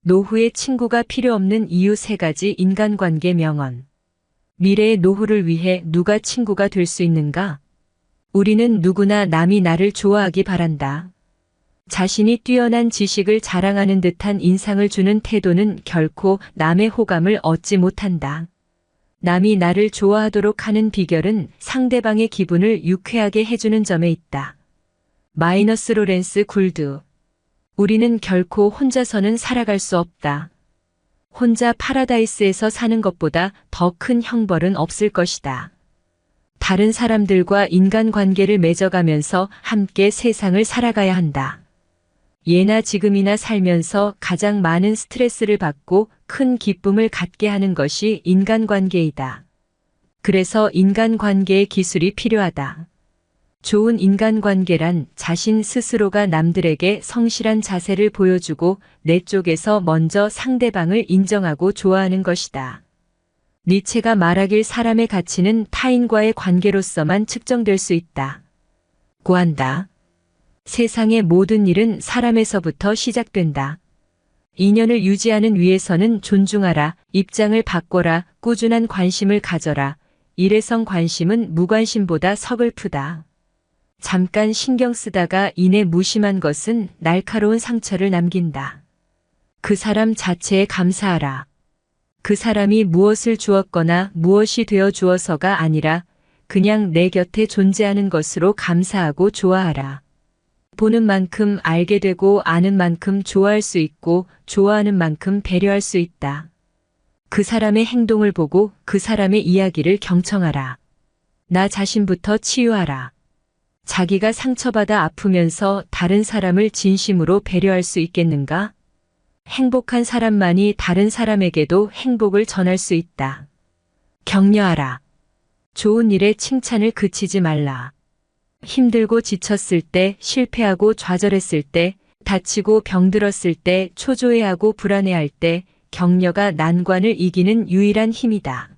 노후에 친구가 필요 없는 이유 3가지 인간관계 명언. 미래의 노후를 위해 누가 친구가 될 수 있는가? 우리는 누구나 남이 나를 좋아하기 바란다. 자신이 뛰어난 지식을 자랑하는 듯한 인상을 주는 태도는 결코 남의 호감을 얻지 못한다. 남이 나를 좋아하도록 하는 비결은 상대방의 기분을 유쾌하게 해주는 점에 있다. 마이너스 로렌스 굴드. 우리는 결코 혼자서는 살아갈 수 없다. 혼자 파라다이스에서 사는 것보다 더 큰 형벌은 없을 것이다. 다른 사람들과 인간관계를 맺어가면서 함께 세상을 살아가야 한다. 예나 지금이나 살면서 가장 많은 스트레스를 받고 큰 기쁨을 갖게 하는 것이 인간관계이다. 그래서 인간관계의 기술이 필요하다. 좋은 인간관계란 자신 스스로가 남들에게 성실한 자세를 보여주고 내 쪽에서 먼저 상대방을 인정하고 좋아하는 것이다. 니체가 말하길 사람의 가치는 타인과의 관계로서만 측정될 수 있다. 고한다. 세상의 모든 일은 사람에서부터 시작된다. 인연을 유지하는 위해서는 존중하라, 입장을 바꿔라, 꾸준한 관심을 가져라. 일회성 관심은 무관심보다 서글프다. 잠깐 신경 쓰다가 이내 무심한 것은 날카로운 상처를 남긴다. 그 사람 자체에 감사하라. 그 사람이 무엇을 주었거나 무엇이 되어 주어서가 아니라 그냥 내 곁에 존재하는 것으로 감사하고 좋아하라. 보는 만큼 알게 되고 아는 만큼 좋아할 수 있고 좋아하는 만큼 배려할 수 있다. 그 사람의 행동을 보고 그 사람의 이야기를 경청하라. 나 자신부터 치유하라. 자기가 상처받아 아프면서 다른 사람을 진심으로 배려할 수 있겠는가? 행복한 사람만이 다른 사람에게도 행복을 전할 수 있다. 격려하라. 좋은 일에 칭찬을 그치지 말라. 힘들고 지쳤을 때, 실패하고 좌절했을 때, 다치고 병들었을 때, 초조해하고 불안해할 때, 격려가 난관을 이기는 유일한 힘이다.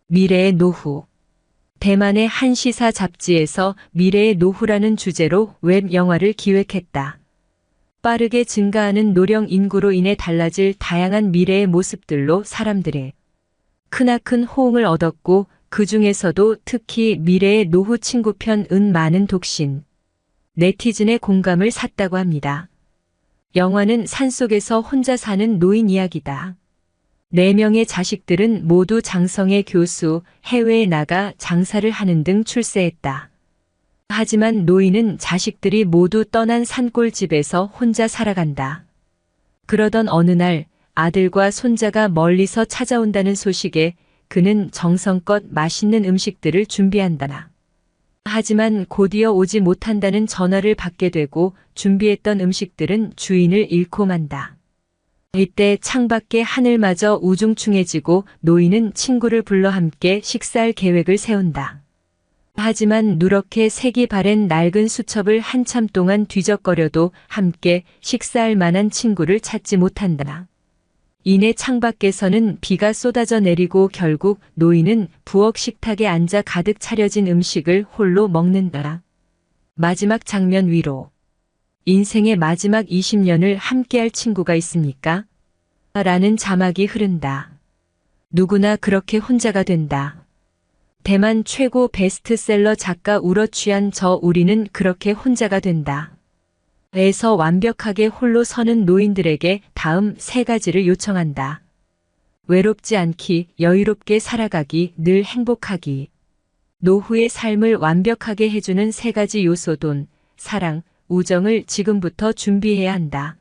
미래의 노후. 대만의 한 시사 잡지에서 미래의 노후라는 주제로 웹 영화를 기획했다. 빠르게 증가하는 노령 인구로 인해 달라질 다양한 미래의 모습들로 사람들의 크나큰 호응을 얻었고 그 중에서도 특히 미래의 노후 친구 편은 많은 독신, 네티즌의 공감을 샀다고 합니다. 영화는 산속에서 혼자 사는 노인 이야기다. 4명의 자식들은 모두 장성의 교수, 해외에 나가 장사를 하는 등 출세했다. 하지만 노인은 자식들이 모두 떠난 산골집에서 혼자 살아간다. 그러던 어느 날 아들과 손자가 멀리서 찾아온다는 소식에 그는 정성껏 맛있는 음식들을 준비한다. 하지만 곧이어 오지 못한다는 전화를 받게 되고 준비했던 음식들은 주인을 잃고 만다. 이때 창밖의 하늘마저 우중충해지고 노인은 친구를 불러 함께 식사할 계획을 세운다. 하지만 누렇게 색이 바랜 낡은 수첩을 한참 동안 뒤적거려도 함께 식사할 만한 친구를 찾지 못한다. 이내 창밖에서는 비가 쏟아져 내리고 결국 노인은 부엌 식탁에 앉아 가득 차려진 음식을 홀로 먹는다. 마지막 장면 위로. 인생의 마지막 20년을 함께할 친구가 있습니까? 라는 자막이 흐른다. 누구나 그렇게 혼자가 된다. 대만 최고 베스트셀러 작가 우러취한 저 우리는 그렇게 혼자가 된다. 에서 완벽하게 홀로 서는 노인들에게 다음 3가지를 요청한다. 외롭지 않기, 여유롭게 살아가기, 늘 행복하기. 노후의 삶을 완벽하게 해주는 3가지 요소 돈, 사랑, 우정을 지금부터 준비해야 한다.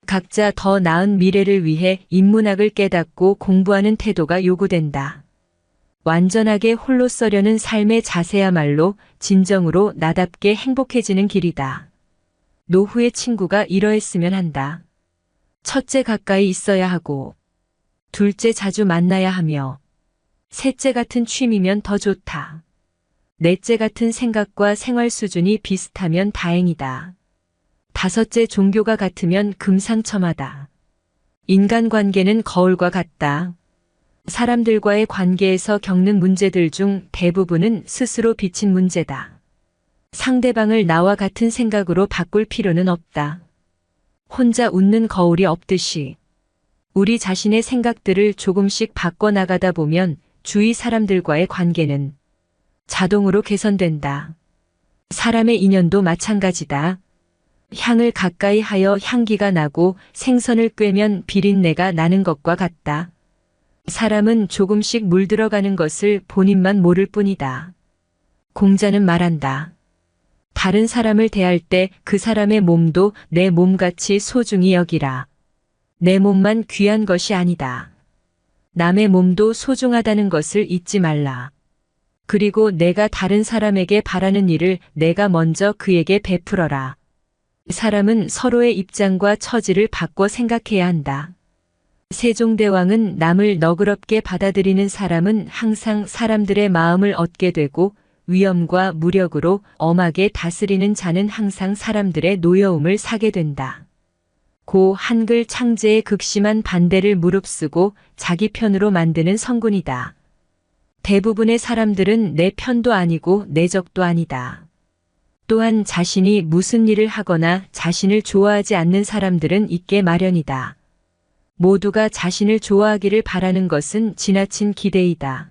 각자 더 나은 미래를 위해 인문학을 깨닫고 공부하는 태도가 요구된다. 완전하게 홀로 서려는 삶의 자세야말로 진정으로 나답게 행복해지는 길이다. 노후의 친구가 이러했으면 한다. 첫째 가까이 있어야 하고, 둘째 자주 만나야 하며, 셋째 같은 취미면 더 좋다. 넷째 같은 생각과 생활 수준이 비슷하면 다행이다. 다섯째 종교가 같으면 금상첨화다. 인간관계는 거울과 같다. 사람들과의 관계에서 겪는 문제들 중 대부분은 스스로 빚힌 문제다. 상대방을 나와 같은 생각으로 바꿀 필요는 없다. 혼자 웃는 거울이 없듯이 우리 자신의 생각들을 조금씩 바꿔나가다 보면 주위 사람들과의 관계는 자동으로 개선된다. 사람의 인연도 마찬가지다. 향을 가까이 하여 향기가 나고 생선을 꿰면 비린내가 나는 것과 같다. 사람은 조금씩 물들어가는 것을 본인만 모를 뿐이다. 공자는 말한다. 다른 사람을 대할 때 그 사람의 몸도 내 몸같이 소중히 여기라. 내 몸만 귀한 것이 아니다. 남의 몸도 소중하다는 것을 잊지 말라. 그리고 내가 다른 사람에게 바라는 일을 내가 먼저 그에게 베풀어라. 사람은 서로의 입장과 처지를 바꿔 생각해야 한다. 세종대왕은 남을 너그럽게 받아들이는 사람은 항상 사람들의 마음을 얻게 되고 위엄과 무력으로 엄하게 다스리는 자는 항상 사람들의 노여움을 사게 된다. 고 한글 창제의 극심한 반대를 무릅쓰고 자기 편으로 만드는 성군이다. 대부분의 사람들은 내 편도 아니고 내 적도 아니다. 또한 자신이 무슨 일을 하거나 자신을 좋아하지 않는 사람들은 있게 마련이다. 모두가 자신을 좋아하기를 바라는 것은 지나친 기대이다.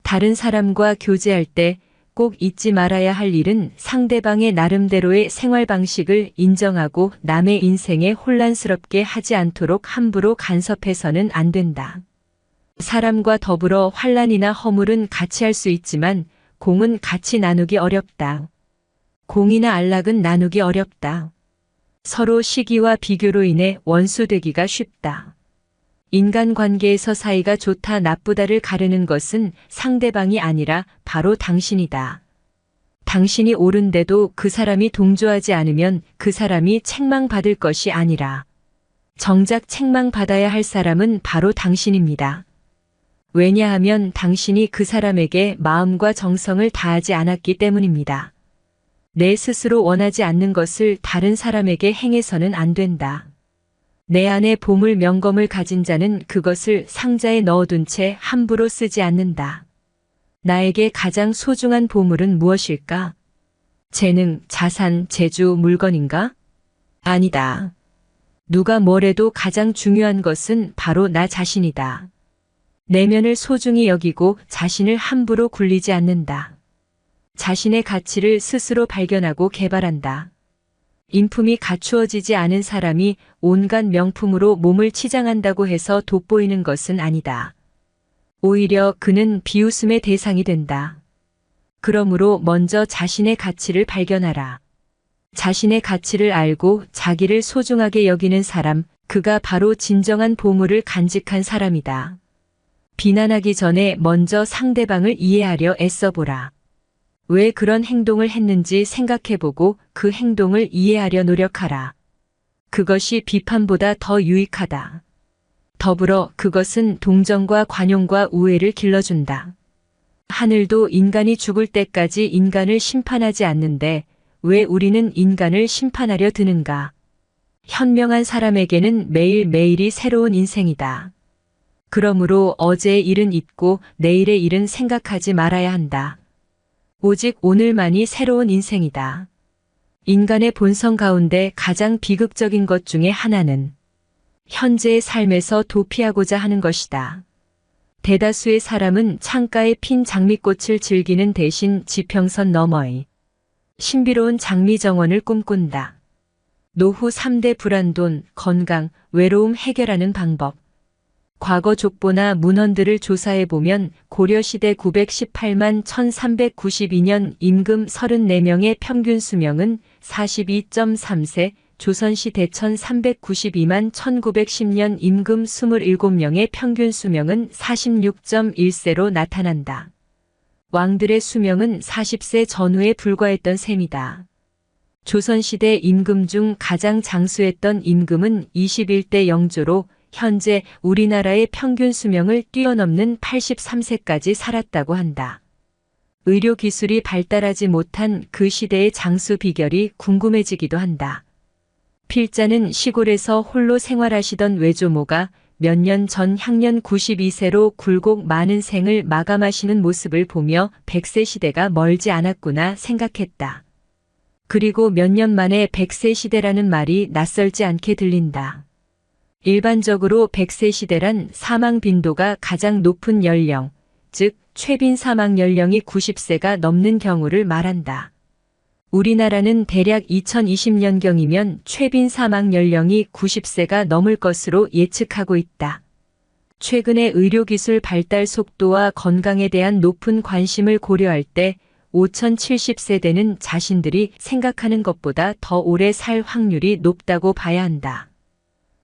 다른 사람과 교제할 때 꼭 잊지 말아야 할 일은 상대방의 나름대로의 생활 방식을 인정하고 남의 인생에 혼란스럽게 하지 않도록 함부로 간섭해서는 안 된다. 사람과 더불어 환란이나 허물은 같이 할 수 있지만 공은 같이 나누기 어렵다. 공이나 안락은 나누기 어렵다. 서로 시기와 비교로 인해 원수되기가 쉽다. 인간관계에서 사이가 좋다 나쁘다를 가르는 것은 상대방이 아니라 바로 당신이다. 당신이 옳은데도 그 사람이 동조하지 않으면 그 사람이 책망받을 것이 아니라 정작 책망받아야 할 사람은 바로 당신입니다. 왜냐하면 당신이 그 사람에게 마음과 정성을 다하지 않았기 때문입니다. 내 스스로 원하지 않는 것을 다른 사람에게 행해서는 안 된다. 내 안에 보물 명검을 가진 자는 그것을 상자에 넣어둔 채 함부로 쓰지 않는다. 나에게 가장 소중한 보물은 무엇일까? 재능, 자산, 재주, 물건인가? 아니다. 누가 뭐래도 가장 중요한 것은 바로 나 자신이다. 내면을 소중히 여기고 자신을 함부로 굴리지 않는다. 자신의 가치를 스스로 발견하고 개발한다. 인품이 갖추어지지 않은 사람이 온갖 명품으로 몸을 치장한다고 해서 돋보이는 것은 아니다. 오히려 그는 비웃음의 대상이 된다. 그러므로 먼저 자신의 가치를 발견하라. 자신의 가치를 알고 자기를 소중하게 여기는 사람, 그가 바로 진정한 보물을 간직한 사람이다. 비난하기 전에 먼저 상대방을 이해하려 애써보라. 왜 그런 행동을 했는지 생각해보고 그 행동을 이해하려 노력하라. 그것이 비판보다 더 유익하다. 더불어 그것은 동정과 관용과 우애를 길러준다. 하늘도 인간이 죽을 때까지 인간을 심판하지 않는데 왜 우리는 인간을 심판하려 드는가? 현명한 사람에게는 매일매일이 새로운 인생이다. 그러므로 어제의 일은 잊고 내일의 일은 생각하지 말아야 한다. 오직 오늘만이 새로운 인생이다. 인간의 본성 가운데 가장 비극적인 것 중에 하나는 현재의 삶에서 도피하고자 하는 것이다. 대다수의 사람은 창가에 핀 장미꽃을 즐기는 대신 지평선 너머의 신비로운 장미정원을 꿈꾼다. 노후 3대 불안돈, 건강, 외로움 해결하는 방법. 과거 족보나 문헌들을 조사해보면 고려시대 918만 1392년 임금 34명의 평균 수명은 42.3세, 조선시대 1392만 1910년 임금 27명의 평균 수명은 46.1세로 나타난다. 왕들의 수명은 40세 전후에 불과했던 셈이다. 조선시대 임금 중 가장 장수했던 임금은 21대 영조로 현재 우리나라의 평균 수명을 뛰어넘는 83세까지 살았다고 한다. 의료기술이 발달하지 못한 그 시대의 장수 비결이 궁금해지기도 한다. 필자는 시골에서 홀로 생활하시던 외조모가 몇 년 전 향년 92세로 굴곡 많은 생을 마감하시는 모습을 보며 100세 시대가 멀지 않았구나 생각했다. 그리고 몇 년 만에 100세 시대라는 말이 낯설지 않게 들린다. 일반적으로 100세 시대란 사망 빈도가 가장 높은 연령, 즉 최빈 사망 연령이 90세가 넘는 경우를 말한다. 우리나라는 대략 2020년경이면 최빈 사망 연령이 90세가 넘을 것으로 예측하고 있다. 최근의 의료기술 발달 속도와 건강에 대한 높은 관심을 고려할 때 5070세대는 자신들이 생각하는 것보다 더 오래 살 확률이 높다고 봐야 한다.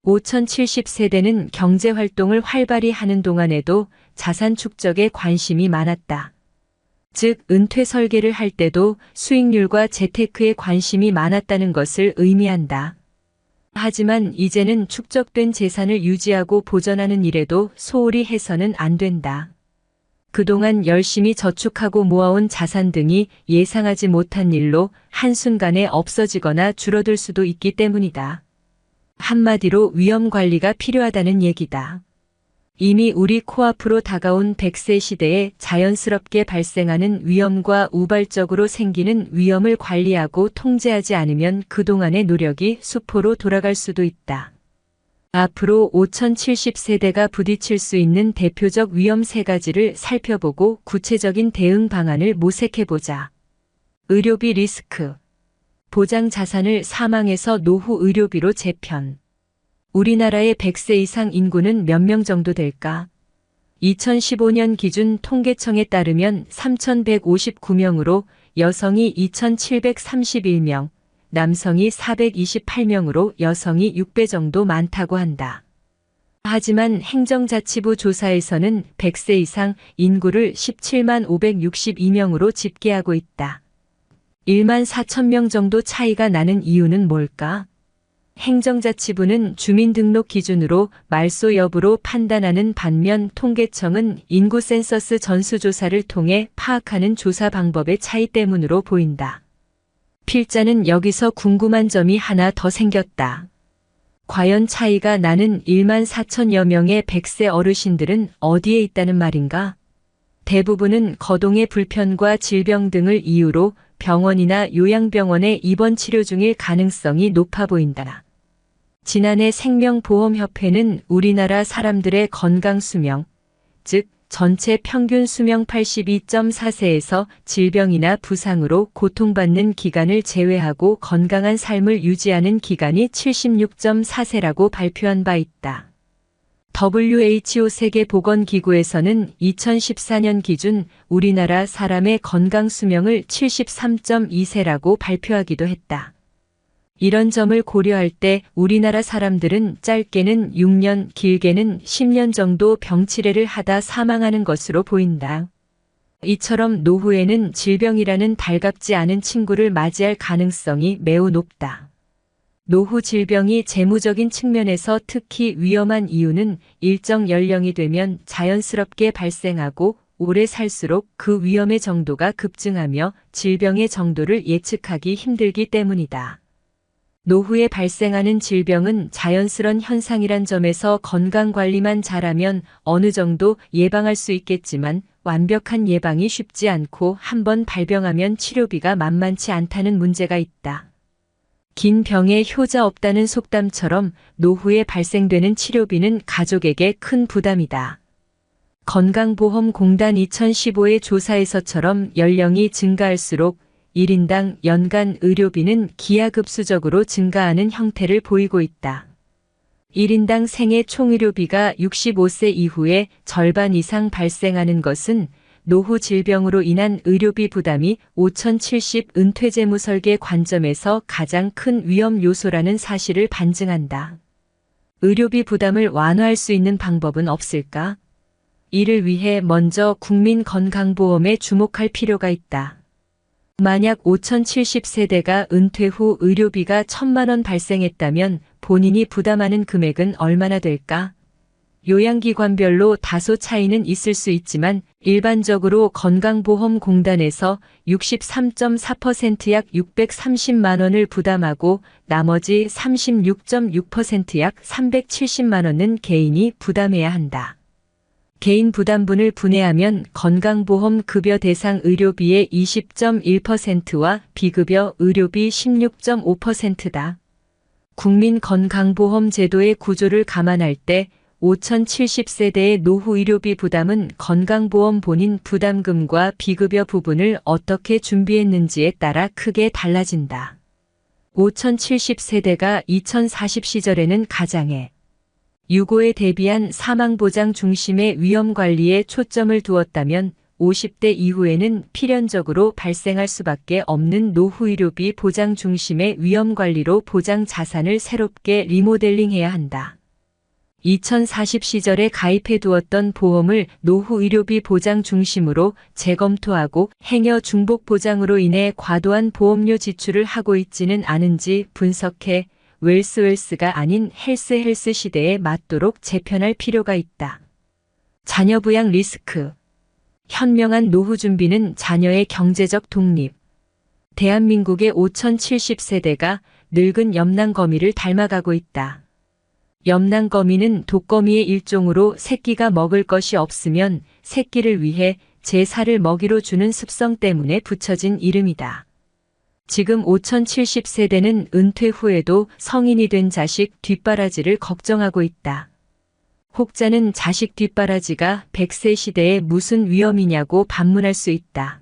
5070세대는 경제활동을 활발히 하는 동안에도 자산 축적에 관심이 많았다. 즉, 은퇴 설계를 할 때도 수익률과 재테크에 관심이 많았다는 것을 의미한다. 하지만 이제는 축적된 재산을 유지하고 보전하는 일에도 소홀히 해서는 안 된다. 그동안 열심히 저축하고 모아온 자산 등이 예상하지 못한 일로 한순간에 없어지거나 줄어들 수도 있기 때문이다. 한마디로 위험 관리가 필요하다는 얘기다. 이미 우리 코앞으로 다가온 100세 시대에 자연스럽게 발생하는 위험과 우발적으로 생기는 위험을 관리하고 통제하지 않으면 그동안의 노력이 수포로 돌아갈 수도 있다. 앞으로 5070세대가 부딪힐 수 있는 대표적 위험 3가지를 살펴보고 구체적인 대응 방안을 모색해보자. 의료비 리스크. 보장 자산을 사망에서 노후 의료비로 재편. 우리나라의 100세 이상 인구는 몇 명 정도 될까? 2015년 기준 통계청에 따르면 3,159명으로 여성이 2,731명, 남성이 428명으로 여성이 6배 정도 많다고 한다. 하지만 행정자치부 조사에서는 100세 이상 인구를 17만 562명으로 집계하고 있다. 1만 4천 명 정도 차이가 나는 이유는 뭘까? 행정자치부는 주민등록 기준으로 말소 여부로 판단하는 반면 통계청은 인구 센서스 전수조사를 통해 파악하는 조사 방법의 차이 때문으로 보인다. 필자는 여기서 궁금한 점이 하나 더 생겼다. 과연 차이가 나는 1만 4천여 명의 100세 어르신들은 어디에 있다는 말인가? 대부분은 거동의 불편과 질병 등을 이유로 병원이나 요양병원에 입원 치료 중일 가능성이 높아 보인다. 지난해 생명보험협회는 우리나라 사람들의 건강 수명, 즉 전체 평균 수명 82.4세에서 질병이나 부상으로 고통받는 기간을 제외하고 건강한 삶을 유지하는 기간이 76.4세라고 발표한 바 있다. WHO 세계보건기구에서는 2014년 기준 우리나라 사람의 건강 수명을 73.2세라고 발표하기도 했다. 이런 점을 고려할 때 우리나라 사람들은 짧게는 6년, 길게는 10년 정도 병치레를 하다 사망하는 것으로 보인다. 이처럼 노후에는 질병이라는 달갑지 않은 친구를 맞이할 가능성이 매우 높다. 노후 질병이 재무적인 측면에서 특히 위험한 이유는 일정 연령이 되면 자연스럽게 발생하고 오래 살수록 그 위험의 정도가 급증하며 질병의 정도를 예측하기 힘들기 때문이다. 노후에 발생하는 질병은 자연스런 현상이란 점에서 건강관리만 잘하면 어느 정도 예방할 수 있겠지만 완벽한 예방이 쉽지 않고 한번 발병하면 치료비가 만만치 않다는 문제가 있다. 긴 병에 효자 없다는 속담처럼 노후에 발생되는 치료비는 가족에게 큰 부담이다. 건강보험공단 2015의 조사에서처럼 연령이 증가할수록 1인당 연간 의료비는 기하급수적으로 증가하는 형태를 보이고 있다. 1인당 생애 총의료비가 65세 이후에 절반 이상 발생하는 것은 노후 질병으로 인한 의료비 부담이 5070 은퇴재무 설계 관점에서 가장 큰 위험 요소라는 사실을 반증한다. 의료비 부담을 완화할 수 있는 방법은 없을까? 이를 위해 먼저 국민건강보험에 주목할 필요가 있다. 만약 5070세대가 은퇴 후 의료비가 1,000만 원 발생했다면 본인이 부담하는 금액은 얼마나 될까? 요양기관별로 다소 차이는 있을 수 있지만 일반적으로 건강보험공단에서 63.4% 약 630만 원을 부담하고 나머지 36.6% 약 370만 원은 개인이 부담해야 한다. 개인 부담분을 분해하면 건강보험 급여 대상 의료비의 20.1%와 비급여 의료비 16.5%다. 국민건강보험 제도의 구조를 감안할 때 5070세대의 노후 의료비 부담은 건강보험 본인 부담금과 비급여 부분을 어떻게 준비했는지에 따라 크게 달라진다. 5070세대가 2040 시절에는 가장의 유고에 대비한 사망보장 중심의 위험관리에 초점을 두었다면 50대 이후에는 필연적으로 발생할 수밖에 없는 노후의료비 보장 중심의 위험관리로 보장 자산을 새롭게 리모델링해야 한다. 2040 시절에 가입해 두었던 보험을 노후의료비 보장 중심으로 재검토하고 행여 중복 보장으로 인해 과도한 보험료 지출을 하고 있지는 않은지 분석해 웰스가 아닌 헬스 시대에 맞도록 재편할 필요가 있다. 자녀 부양 리스크. 현명한 노후 준비는 자녀의 경제적 독립. 대한민국의 5070세대가 늙은 염난거미를 닮아가고 있다. 염난거미는 독거미의 일종으로 새끼가 먹을 것이 없으면 새끼를 위해 제 살을 먹이로 주는 습성 때문에 붙여진 이름이다. 지금 5070세대는 은퇴 후에도 성인이 된 자식 뒷바라지를 걱정하고 있다. 혹자는 자식 뒷바라지가 100세 시대에 무슨 위험이냐고 반문할 수 있다.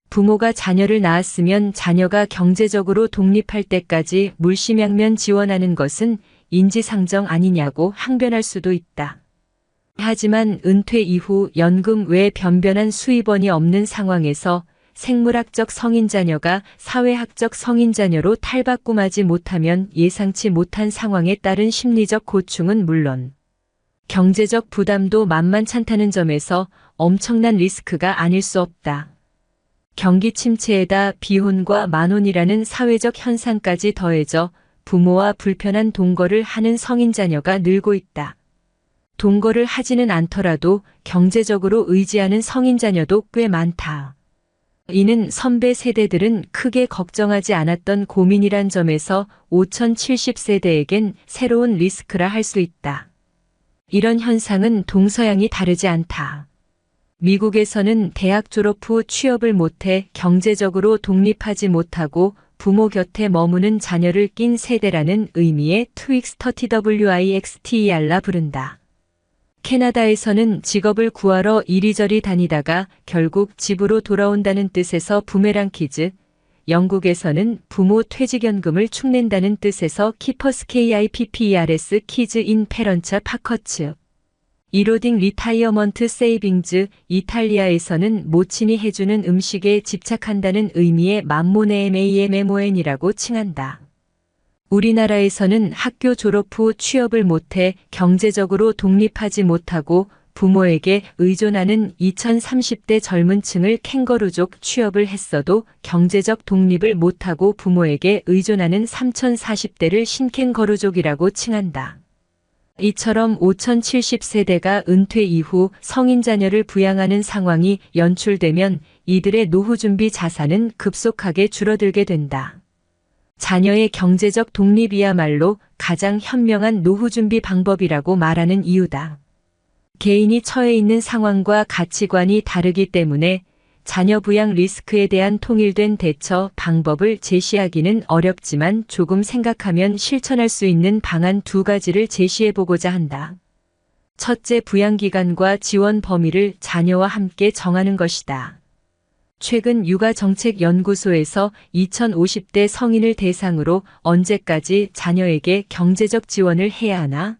부모가 자녀를 낳았으면 자녀가 경제적으로 독립할 때까지 물심양면 지원하는 것은 인지상정 아니냐고 항변할 수도 있다. 하지만 은퇴 이후 연금 외 변변한 수입원이 없는 상황에서 생물학적 성인 자녀가 사회학적 성인 자녀로 탈바꿈하지 못하면 예상치 못한 상황에 따른 심리적 고충은 물론 경제적 부담도 만만찮다는 점에서 엄청난 리스크가 아닐 수 없다. 경기 침체에다 비혼과 만혼이라는 사회적 현상까지 더해져 부모와 불편한 동거를 하는 성인 자녀가 늘고 있다. 동거를 하지는 않더라도 경제적으로 의지하는 성인 자녀도 꽤 많다. 이는 선배 세대들은 크게 걱정하지 않았던 고민이란 점에서 5070세대에겐 새로운 리스크라 할 수 있다. 이런 현상은 동서양이 다르지 않다. 미국에서는 대학 졸업 후 취업을 못해 경제적으로 독립하지 못하고 부모 곁에 머무는 자녀를 낀 세대라는 의미의 TWIXTER라 부른다. 캐나다에서는 직업을 구하러 이리저리 다니다가 결국 집으로 돌아온다는 뜻에서 부메랑 키즈, 영국에서는 부모 퇴직연금을 축낸다는 뜻에서 키퍼스 KIPPERS 키즈 인 페런차 파커츠, 이로딩 리타이어먼트 세이빙즈, 이탈리아에서는 모친이 해주는 음식에 집착한다는 의미의 맘모네MAMMON이라고 칭한다. 우리나라에서는 학교 졸업 후 취업을 못해 경제적으로 독립하지 못하고 부모에게 의존하는 2030대 젊은 층을 캥거루족, 취업을 했어도 경제적 독립을 못하고 부모에게 의존하는 3040대를 신캥거루족이라고 칭한다. 이처럼 5070세대가 은퇴 이후 성인 자녀를 부양하는 상황이 연출되면 이들의 노후 준비 자산은 급속하게 줄어들게 된다. 자녀의 경제적 독립이야말로 가장 현명한 노후 준비 방법이라고 말하는 이유다. 개인이 처해 있는 상황과 가치관이 다르기 때문에 자녀 부양 리스크에 대한 통일된 대처 방법을 제시하기는 어렵지만 조금 생각하면 실천할 수 있는 방안 두 가지를 제시해보고자 한다. 첫째, 부양기간과 지원 범위를 자녀와 함께 정하는 것이다. 최근 육아정책연구소에서 2050대 성인을 대상으로 언제까지 자녀에게 경제적 지원을 해야 하나?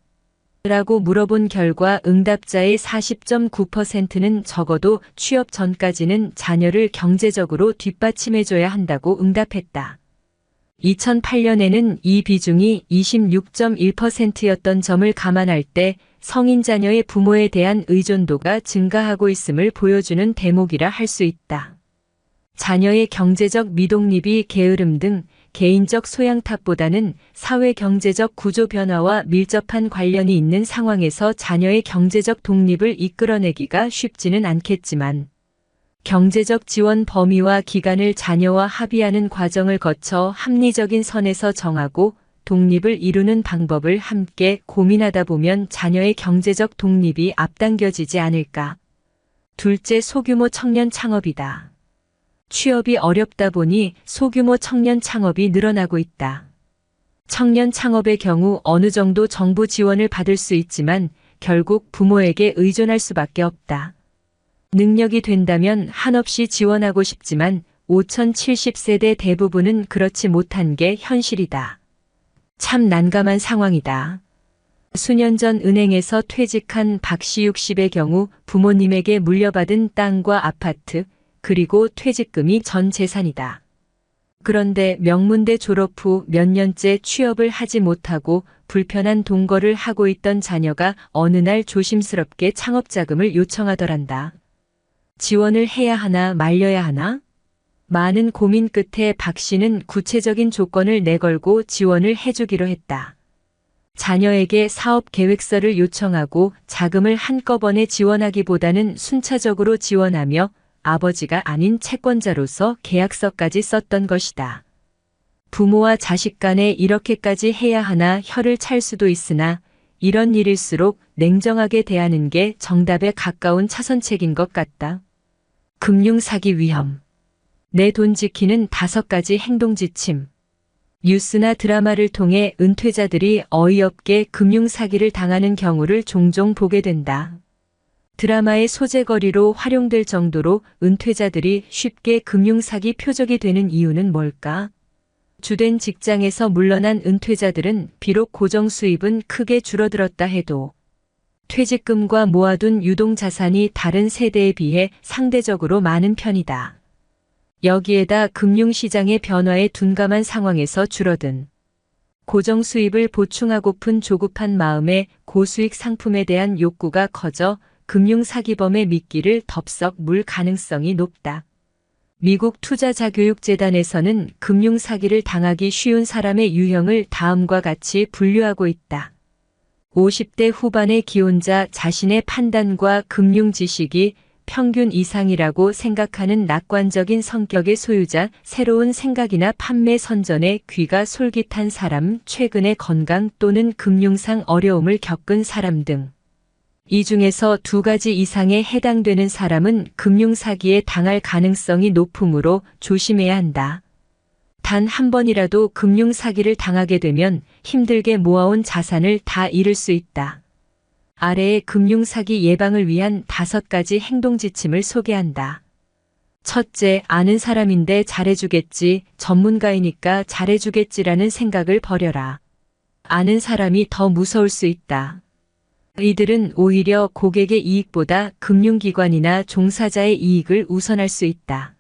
라고 물어본 결과 응답자의 40.9%는 적어도 취업 전까지는 자녀를 경제적으로 뒷받침해줘야 한다고 응답했다. 2008년에는 이 비중이 26.1%였던 점을 감안할 때 성인 자녀의 부모에 대한 의존도가 증가하고 있음을 보여주는 대목이라 할 수 있다. 자녀의 경제적 미독립이 게으름 등 개인적 소양 탓보다는 사회 경제적 구조 변화와 밀접한 관련이 있는 상황에서 자녀의 경제적 독립을 이끌어내기가 쉽지는 않겠지만 경제적 지원 범위와 기간을 자녀와 합의하는 과정을 거쳐 합리적인 선에서 정하고 독립을 이루는 방법을 함께 고민하다 보면 자녀의 경제적 독립이 앞당겨지지 않을까. 둘째, 소규모 청년 창업이다. 취업이 어렵다 보니 소규모 청년 창업이 늘어나고 있다. 청년 창업의 경우 어느 정도 정부 지원을 받을 수 있지만 결국 부모에게 의존할 수밖에 없다. 능력이 된다면 한없이 지원하고 싶지만 5070세대 대부분은 그렇지 못한 게 현실이다. 참 난감한 상황이다. 수년 전 은행에서 퇴직한 박씨 60의 경우 부모님에게 물려받은 땅과 아파트, 그리고 퇴직금이 전 재산이다. 그런데 명문대 졸업 후 몇 년째 취업을 하지 못하고 불편한 동거를 하고 있던 자녀가 어느 날 조심스럽게 창업자금을 요청하더란다. 지원을 해야 하나 말려야 하나? 많은 고민 끝에 박 씨는 구체적인 조건을 내걸고 지원을 해주기로 했다. 자녀에게 사업 계획서를 요청하고 자금을 한꺼번에 지원하기보다는 순차적으로 지원하며 아버지가 아닌 채권자로서 계약서까지 썼던 것이다. 부모와 자식 간에 이렇게까지 해야 하나 혀를 찰 수도 있으나 이런 일일수록 냉정하게 대하는 게 정답에 가까운 차선책인 것 같다. 금융사기 위험. 내 돈 지키는 5가지 행동 지침. 뉴스나 드라마를 통해 은퇴자들이 어이없게 금융사기를 당하는 경우를 종종 보게 된다. 드라마의 소재거리로 활용될 정도로 은퇴자들이 쉽게 금융사기 표적이 되는 이유는 뭘까? 주된 직장에서 물러난 은퇴자들은 비록 고정 수입은 크게 줄어들었다 해도 퇴직금과 모아둔 유동자산이 다른 세대에 비해 상대적으로 많은 편이다. 여기에다 금융시장의 변화에 둔감한 상황에서 줄어든 고정 수입을 보충하고픈 조급한 마음에 고수익 상품에 대한 욕구가 커져 금융사기범의 미끼를 덥석 물 가능성이 높다. 미국 투자자교육재단에서는 금융사기를 당하기 쉬운 사람의 유형을 다음과 같이 분류하고 있다. 50대 후반의 기혼자, 자신의 판단과 금융 지식이 평균 이상이라고 생각하는 낙관적인 성격의 소유자, 새로운 생각이나 판매 선전에 귀가 솔깃한 사람, 최근에 건강 또는 금융상 어려움을 겪은 사람 등. 이 중에서 2가지 이상에 해당되는 사람은 금융사기에 당할 가능성이 높으므로 조심해야 한다. 단 한 번이라도 금융사기를 당하게 되면 힘들게 모아온 자산을 다 잃을 수 있다. 아래의 금융사기 예방을 위한 5가지 행동 지침을 소개한다. 첫째, 아는 사람인데 잘해주겠지, 전문가이니까 잘해주겠지라는 생각을 버려라. 아는 사람이 더 무서울 수 있다. 이들은 오히려 고객의 이익보다 금융기관이나 종사자의 이익을 우선할 수 있다.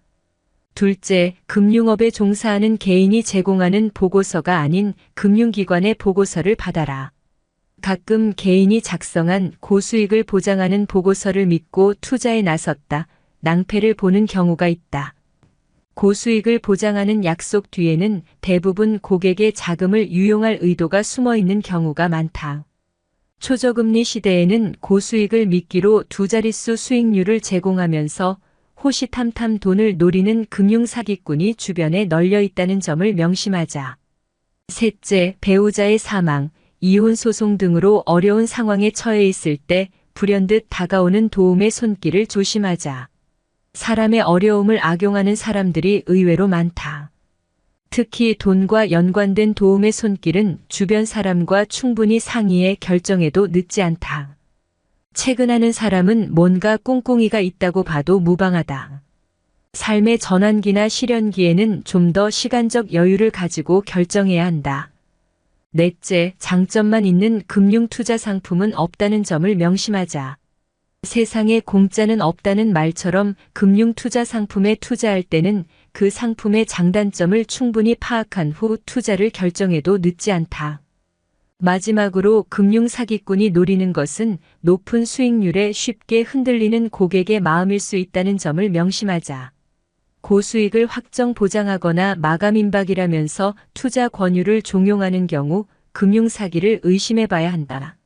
둘째, 금융업에 종사하는 개인이 제공하는 보고서가 아닌 금융기관의 보고서를 받아라. 가끔 개인이 작성한 고수익을 보장하는 보고서를 믿고 투자에 나섰다 낭패를 보는 경우가 있다. 고수익을 보장하는 약속 뒤에는 대부분 고객의 자금을 유용할 의도가 숨어 있는 경우가 많다. 초저금리 시대에는 고수익을 미끼로 2자릿수 수익률을 제공하면서 호시탐탐 돈을 노리는 금융사기꾼이 주변에 널려 있다는 점을 명심하자. 셋째, 배우자의 사망, 이혼 소송 등으로 어려운 상황에 처해 있을 때 불현듯 다가오는 도움의 손길을 조심하자. 사람의 어려움을 악용하는 사람들이 의외로 많다. 특히 돈과 연관된 도움의 손길은 주변 사람과 충분히 상의해 결정해도 늦지 않다. 채근하는 사람은 뭔가 꿍꿍이가 있다고 봐도 무방하다. 삶의 전환기나 실현기에는 좀 더 시간적 여유를 가지고 결정해야 한다. 넷째, 장점만 있는 금융투자 상품은 없다는 점을 명심하자. 세상에 공짜는 없다는 말처럼 금융투자 상품에 투자할 때는 그 상품의 장단점을 충분히 파악한 후 투자를 결정해도 늦지 않다. 마지막으로 금융사기꾼이 노리는 것은 높은 수익률에 쉽게 흔들리는 고객의 마음일 수 있다는 점을 명심하자. 고수익을 확정 보장하거나 마감임박이라면서 투자 권유를 종용하는 경우 금융사기를 의심해봐야 한다.